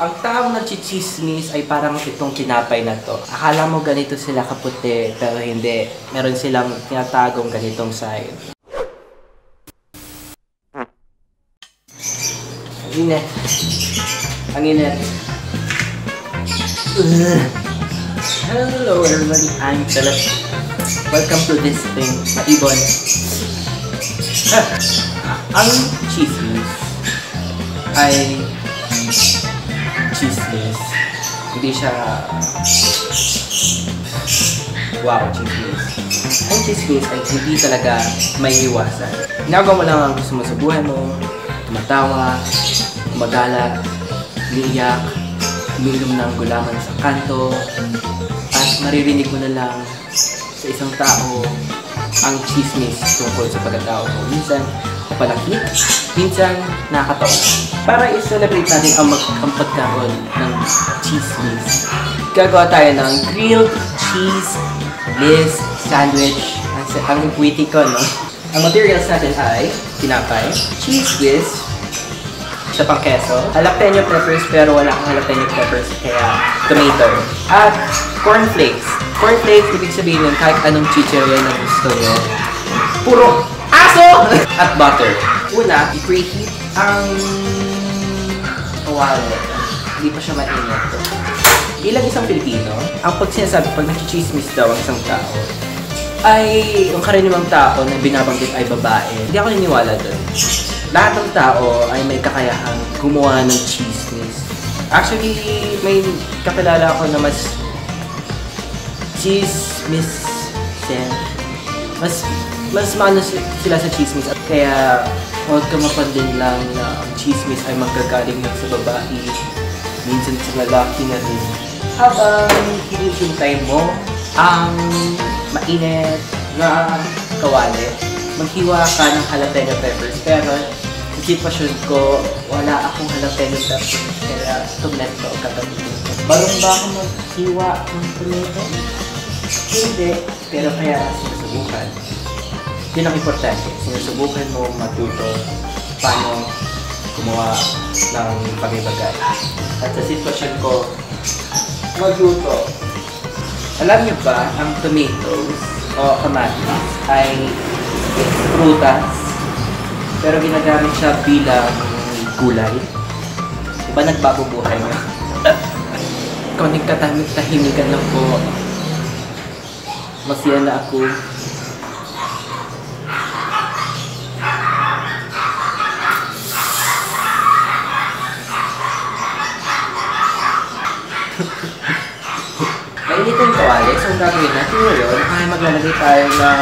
Ang tao na chichismis ay parang itong tinapay na to. Akala mo ganito sila kaputi, pero hindi. Meron silang tinatagong ganitong side. Ang init. Ang init. Hello everybody, I'm Philip. Welcome to this thing, Ibon. Ang chismis ay chismis. Hindi siya wow, chismis. Ang chismis ay hindi talaga may iwasan. Ginagawa mo lang ang gusto mo sa buhay mo, tumatawa, gumagala, umiiyak, umiinom ng gulaman sa kanto, at maririnig mo na lang sa isang tao ang chismis tungkol sa pagkatao mo. Minsan kapalakit, minsan nakakatawa. Para i-celebrate natin ang pagkaroon ng chismis, gagawa tayo ng grilled cheese bliss sandwich. Ang witty ko, no? Ang materials natin ay tinapay, cheese whiz, isa pang keso, jalapeno peppers pero wala akong jalapeno peppers kaya tomato, at cornflakes. Cornflakes, ibig sabihin nun kahit anong chichirya na gusto nyo. Puro aso! At butter. Una, i-preheat ang kawali. Hindi pa siya mainit. Bilang isang Pilipino, ang pag sinasabi, pag nag-chismis daw ang isang tao, ay ang karaniwang tao na binabanggit ay babae. Hindi ako naniniwala doon. Lahat ng tao ay may kakayahang gumawa ng chismis. Actually, may kakilala ako na mas chismis mas maano sila sa chismis, at kaya huwag ka mapandin lang na ang chismis ay magkagaling na sa babae, minsan sa lalaki na rin. Habang hinihintay mo ang mainit na kawali, maghiwa ka ng jalapeno peppers, pero sa sitwasyon ko, wala akong jalapeno peppers, kaya tomato gagamitin ko. Balong ba ako maghiwa ng tomato? Hindi, pero kaya sinusubukan. Yun ang importante, sinusubukan mo matuto paano gumawa ng bagay-bagay. At sa sitwasyon ko, magluto. Alam niyo ba, ang tomatoes o kamatis ay prutas, pero ginagamit siya bilang gulay. Diba nagbabubuhay niya? Kaunting tahimikan lang po. Masaya na ako. Mainit yung kawali, so ang gagawin natin ngayon ay maglalagay tayo ng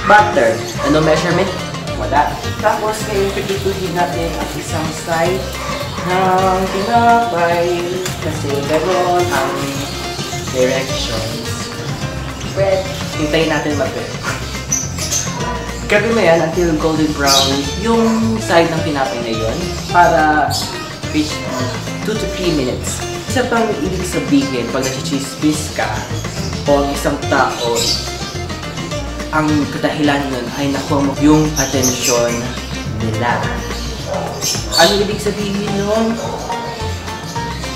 butter. Ano measurement? Wala. Tapos ngayon pagituhin natin ang isang side ng tinapay kasi ganoon ang directions. Bread, hintayin natin mag-bread. Gagawin mo yan until golden brown yung side ng tinapay na yun para reach 2 to 3 minutes. Isa pang ibig sabihin pag nag-chismis ka o ang isang tao, ang kadahilan nun ay nakuha mo yung atensyon nila. Ano ibig sabihin nun?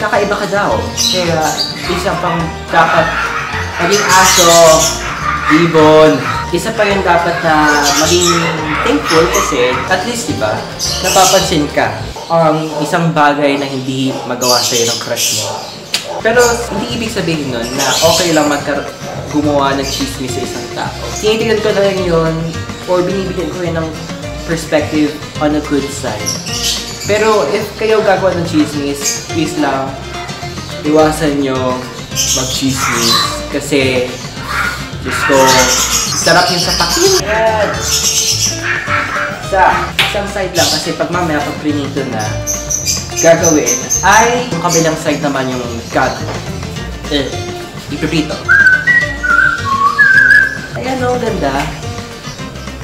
Kakaiba ka daw. Kaya isa pang dapat maging aso, ibon. Isa pa yung dapat na maging thankful kasi at least diba, napapansin ka ang isang bagay na hindi magawa sa'yo ng crush mo. Pero hindi ibig sabihin nun na okay lang gumawa ng chismis sa isang tao. Tinitignan ko na lang yun or binibigyan ko yun ng perspective on a good side. Pero if kayo gagawa ng chismis, please lang iwasan nyo mag-chismis kasi Diyos ko, sarap yung sapakin. Ayan. Isang side lang kasi pag mamaya pag prinito na gagawin ay yung kabilang side naman yung ipiprito. Ayan o, ganda.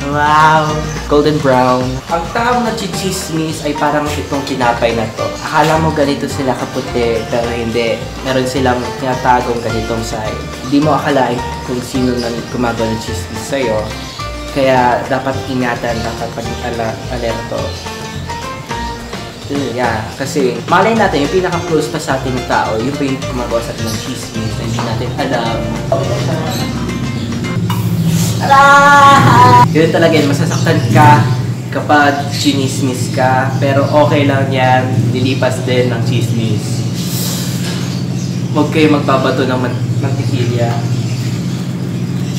Wow! Golden brown. Ang tao na chichismis ay parang itong tinapay na to. Akala mo ganito sila kaputi, pero hindi. Meron silang tinatagong ganitong side. Hindi mo akalain kung sino na gumagawa ng chismis sa'yo. Kaya dapat ingatan, dapat maging alerto. Yeah, kasi malay natin, yung pinaka-close pa sa ating tao, yung pa yung gumagawa sa atin ng chismis na hindi natin alam. Yun talaga yun, masasaktan ka kapag chinismis ka, pero okay lang yan, lilipas din ng chismis. Huwag kayo magbabato ng mantikilya.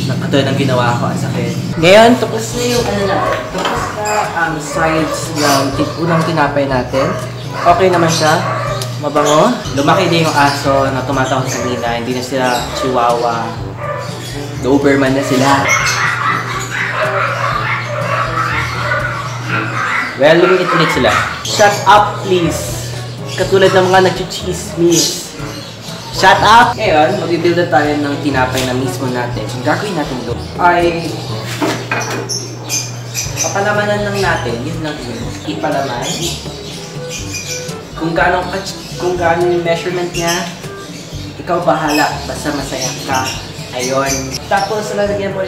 Katulad ng ginawa ko, ang sakit. Ngayon, tapos na yung tapos na ang sides ng unang tinapay natin. Okay naman siya. Mabango. Lumaki din yung aso na tumatawag sa nila. Hindi na sila chihuahua. Doberman na sila. Well, lumiit-ulit sila. Shut up, please. Katulad ng mga nag-chismis. Shut up! Ngayon, mag-build na tayo ng tinapay na mismo natin. Ang gagawin natin doon ay papalamanan lang natin. Yun lang yun. Ipalaman. Kung gaano yung measurement niya, ikaw bahala. Basta masaya ka. Ayun. Tapos, lalagyan mo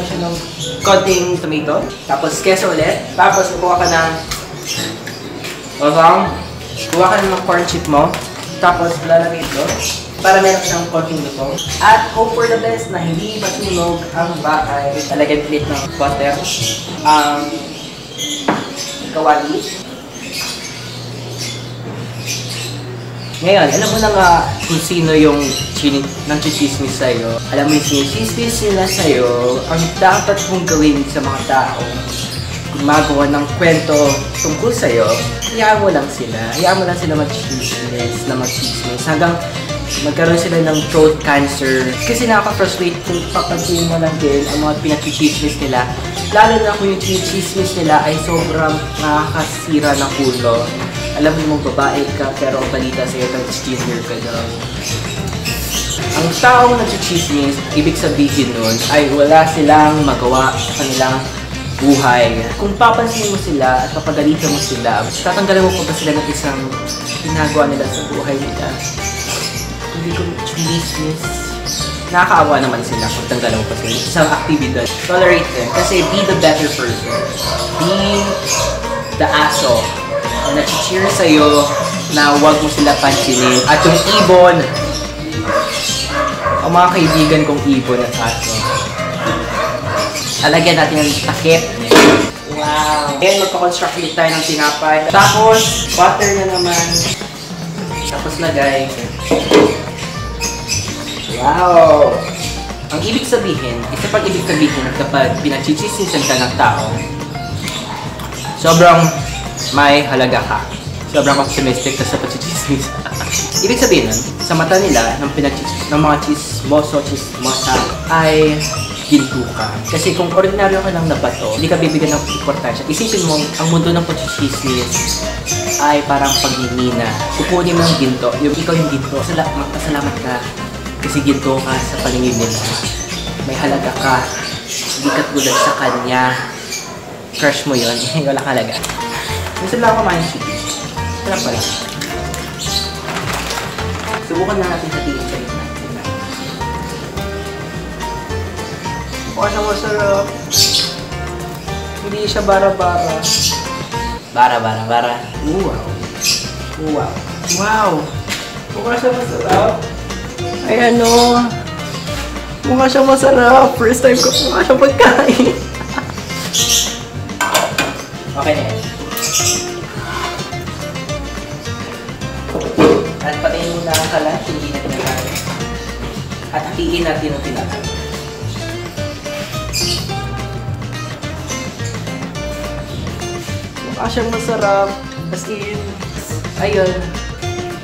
siya ng konting tomato. Tapos, keso ulit. Tapos, kuha ka ng corn chip mo. Tapos, lalagay ito para meron siyang konting lutong. At hope for the best na hindi masunog ang bahay. Lalagyan ulit ng butter. Kawali. Ngayon, alam mo na nga kung sino yung nang-chismis sa'yo. Alam mo yung sinisismis nila sa'yo. Ang dapat mong gawin sa mga tao gumagawa ng kwento tungkol sa'yo, hayaan mo lang sila. Hayaan mo lang sila mag-chismis hanggang magkaroon sila ng throat cancer. Kasi nakaka-frustrate kung papansin mo lang din ang mga pinag-chismis nila. Lalo na kung yung chismis nila ay sobrang nakakasira ng ulo. Alam mo mong babae ka pero ang balita sa'yo nag-chismis ka daw. Ang taong nag-chismis, ibig sabihin nun ay wala silang magawa sa kanilang buhay. Kung papansin mo sila at papagalitan mo sila, tatanggalan mo pa ba sila ng isang ginagawa nila sa buhay nila? Hindi ko chismis. Nakakaawa naman sila kung tanggalan mo pa sila ng isang aktibidad. Tolerate them kasi be the better person. Be the aso na nag-cheer sa'yo na huwag mo sila pansinin. At yung ibon, ang mga kaibigan kong ibon at aso, alagyan natin ng takip. Wow! Ngayon, magpa-construct ulit tayo ng tinapay. Tapos, butter na naman. Tapos lagay. Wow! Ang ibig sabihin, isa pang ibig sabihin kapag pinag-chismisan ka ng tao, sobrang may halaga ka. Sobrang optimistic ka sa pag-chismis. Ibig sabihin nun, sa mata nila, ng mga chismosa ay ginto ka. Kasi kung ordinaryo ka lang na bato, hindi ka bibigyan ng importansya. Isipin mo, ang mundo ng pag-chismis ay parang pagmimina. Kukunin mo ng ginto, yung ikaw yung ginto. Magpasalamat ka kasi ginto ka sa paningin nila. May halaga ka. Hindi ka tulad sa kanya. Crush mo yun. Wala halaga. Minsan lang ako kumain chicken. Sarap pala. Subukan na natin sa tingin sa ito. Mukha siyang masarap. Hindi siya bara-bara. Bara. Wow. Wow. Wow. Mukha siyang masarap. Ayan o. Mukha siyang masarap. First time ko mukha siyang pagkain. Okay na yan. At patayin muna ang kalat. Hindi natin na tayo. At hatiin natin ang tinapay. Mukha siyang masarap. As in, ayun.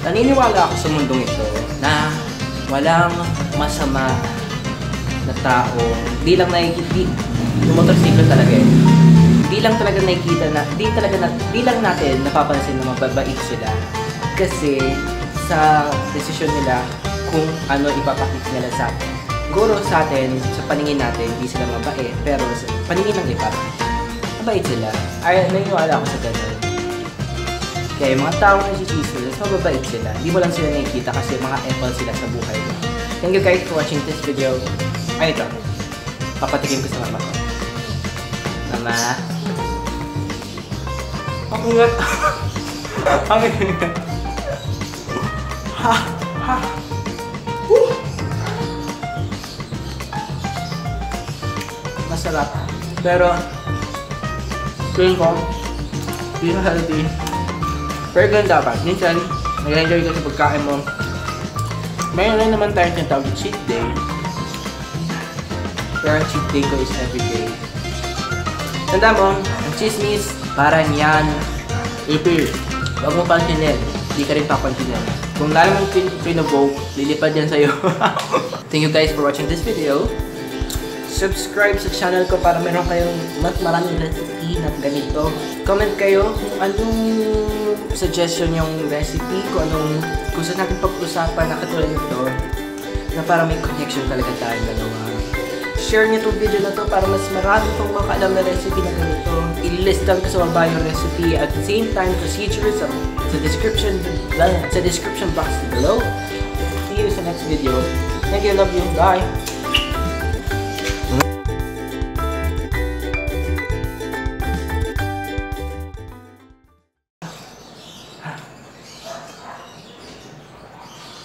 Naniniwala ako sa mundong ito na walang masama na tao. Di lang nakikita, yung motorsiklo talaga eh. Di lang talaga nakikita na, di lang natin napapansin na mababait sila. Kasi sa desisyon nila kung ano ipapakita nila sa atin. Siguro sa atin, sa paningin natin, hindi sila mabait. Pero sa paningin ng iba, mabait sila. Ay, naniniwala ako sa ganun. Kaya yung mga tao na nag-chismis, mababait sila. Hindi mo lang sila nakikita kasi mga apple sila sa buhay mo. Thank you guys for watching this video. Ay, ito. Papatikim ko sa mama ko. Mama. Ha! Ha! Woo! Masarap. Pero, feeling ko, hindi na healthy. Pero ganun dapat. Minsan, nag-enjoy ka sa pagkain mo. Mayroon rin naman tayo ng tawag cheat day. Pero ang cheat day ko is everyday. Tanda mo, ang chismis, parang yan. Ipir, huwag mo pansinin. Hindi ka rin papansinin. Kung lalo mong pinovoke, lilipad yan sa'yo. Thank you guys for watching this video. Subscribe sa channel ko para meron kayong mas maraming recipe na ganito. Comment kayo kung anong suggestion yung recipe, kung anong gusto natin pag-usapan na katulad nito, na para may connection talaga tayo dalawa. Share niyo itong video na to para mas marami pong makaalam na recipe na ganito. I-listan ko sa baba yung recipe at the same time procedures sa description box below. See you sa next video. Thank you, love you, bye!